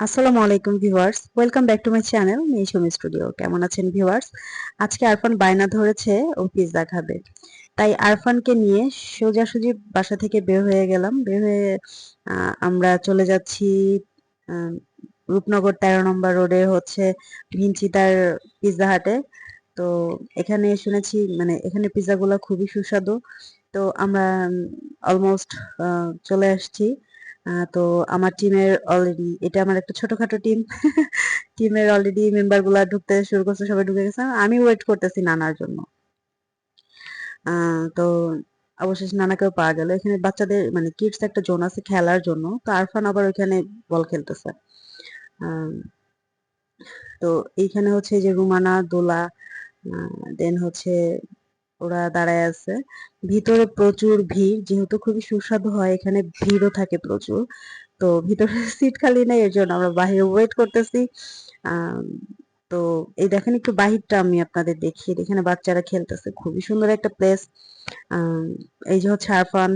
আসসালামু আলাইকুম viewers, welcome back to my channel Misham studio. কেমন আছেন ভিউয়ার্স? আজকে আরফান বায়না ধরেছে ও পিৎজা খাবে। তাই আরফানকে নিয়ে সোজাসুজি বাসা থেকে বের হয়ে গেলাম। বের হয়ে আমরা চলে যাচ্ছি আহ, রূপনগর 13 নম্বর রোডে হচ্ছে ভিনচিতার পিৎজা হাটে। তো এখানে শুনেছি মানে এখানে পিৎজাগুলো খুবই সুস্বাদু। তো আমরা অলমোস্ট চলে আসছি। তো আমার টিমের অলরেডি এটা আমার একটা ছোটখাটো টিম। টিমের অলরেডি মেম্বার গুলা ঢুকতে শুরু করছে, সবাই ঢুকে গেছে, আমি ওয়েট করতেছি নানার জন্য। তো অবশেষে নানাকেও পাওয়া গেল। এখানে বাচ্চাদের মানে কিডস একটা জোন আছে খেলার জন্য, তো আরফান আবার ওইখানে বল খেলতেছে। আহ, তো এইখানে হচ্ছে যে রুমানা দোলা, দেন হচ্ছে ওরা দাঁড়ায় আছে। ভিতরে প্রচুর ভিড়, যেহেতু খুবই সুস্বাদু হয় এখানে ভিড়ও থাকে প্রচুর। তো ভিতরে সিট খালি নেই, এর জন্য আমরা বাহিরে ওয়েট করতেছি। আম, তো এই দেখেন একটু বাহিরটা আমি আপনাদের দেখিয়ে দিই। এখানে বাচ্চারা খেলতেছে, খুবই সুন্দর একটা প্লেস। এই যে হচ্ছে আরফান,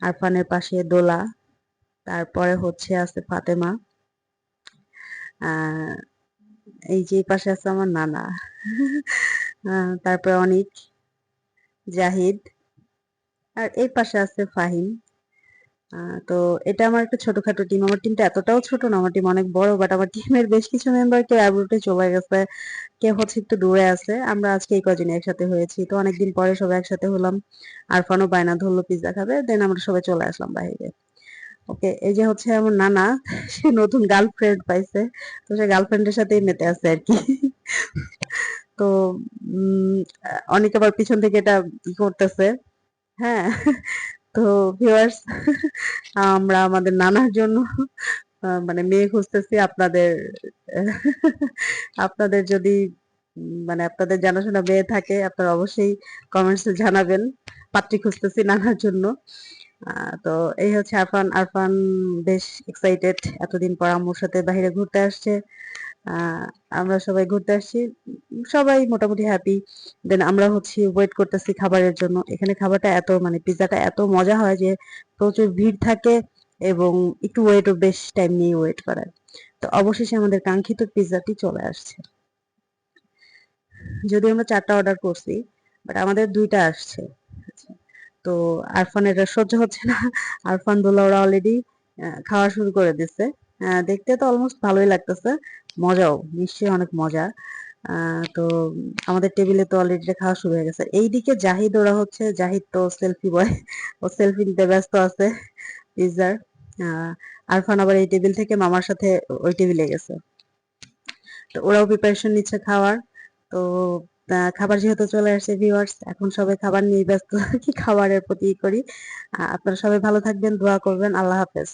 আরফানের পাশে দোলা, তারপরে হচ্ছে আছে ফাতেমা, আহ এই যে এই পাশে আছে আমার নানা। তারপরে অনিক, জাহিদ, আর এই পাশে আছে ফাহিম। তো এটা আমার একটা ছোটখাটো টিম। আমার টিমটা এতটাও ছোট না, আমার টিম অনেক বড়, বাট আমার টিমের বেশ কিছু মেম্বার কেউ অ্যাব্রোডে চলে গেছে, কেউ হচ্ছে একটু দূরে আছে। আমরা আজকে এই কদিন একসাথে হয়েছি, তো অনেকদিন পরে সবাই একসাথে হলাম। আরফানও বায়না ধরলো পিৎজা খাবে, দেন আমরা সবাই চলে আসলাম বাইরে। ওকে, এই যে হচ্ছে আমার নানা, সে নতুন গার্লফ্রেন্ড পাইছে, তো সে গার্লফ্রেন্ডের সাথেই মেতে আছে আর কি। তো অনেক আবার পিছন থেকে এটা ই করতেছে। হ্যাঁ। তো ভিউয়ার্স, আমরা আমাদের নানার জন্য মানে মেয়ে খুঁজতেছি। আপনাদের যদি মানে আপনাদের জানাশোনা মেয়ে থাকে, আপনারা অবশ্যই কমেন্টসে জানাবেন। পাত্রী খুঁজতেছি নানার জন্য। তো এই হচ্ছে আরফান। আরফান বেশ এক্সাইটেড, এতদিন পর আম্মুর সাথে বাইরে ঘুরতে আসছে। আহ আমরা সবাই ঘুরতে আসছি, সবাই মোটামুটি হ্যাপি। দেন আমরা হচ্ছে ওয়েট করতেছি খাবারের জন্য। এখানে খাবারটা এত মানে পিৎজাটা এত মজা হয় যে প্রচুর ভিড় থাকে এবং একটু ওয়েটও বেশ টাইম নিয়ে ওয়েট করায়। তো অবশেষে আমাদের কাঙ্ক্ষিত পিৎজাটি চলে আসছে। যদিও আমরা 4টা অর্ডার করছি, বাট আমাদের 2টা আসছে। আচ্ছা, তো আরফানের এটা সহ্য হচ্ছে না। আরফান দোলা ওরা অলরেডি খাওয়া শুরু করে দিচ্ছে। দেখতে তো অলমোস্ট ভালোই লাগতেছে, মজাও নিশ্চয়ই অনেক মজা। তো আমাদের টেবিলে তো অলরেডি খাওয়া শুরু হয়ে গেছে। এইদিকে জাহিদ, ওরা হচ্ছে জাহিদ তো সেলফি বয়, ও সেলফি নিতে ব্যস্ত আছে পিৎজার। আরফান আবার এই টেবিল থেকে মামার সাথে ওই টেবিলে গেছে। তো ওরাও প্রিপারেশন নিচ্ছে খাওয়ার। তো খাবার যেহেতু চলে আসছে ভিউয়ার্স, এখন সবাই খাবার নিয়ে ব্যস্ত। কি খাবারের প্রতি করি। আপনারা সবাই ভালো থাকবেন, দোয়া করবেন। আল্লাহ হাফেজ।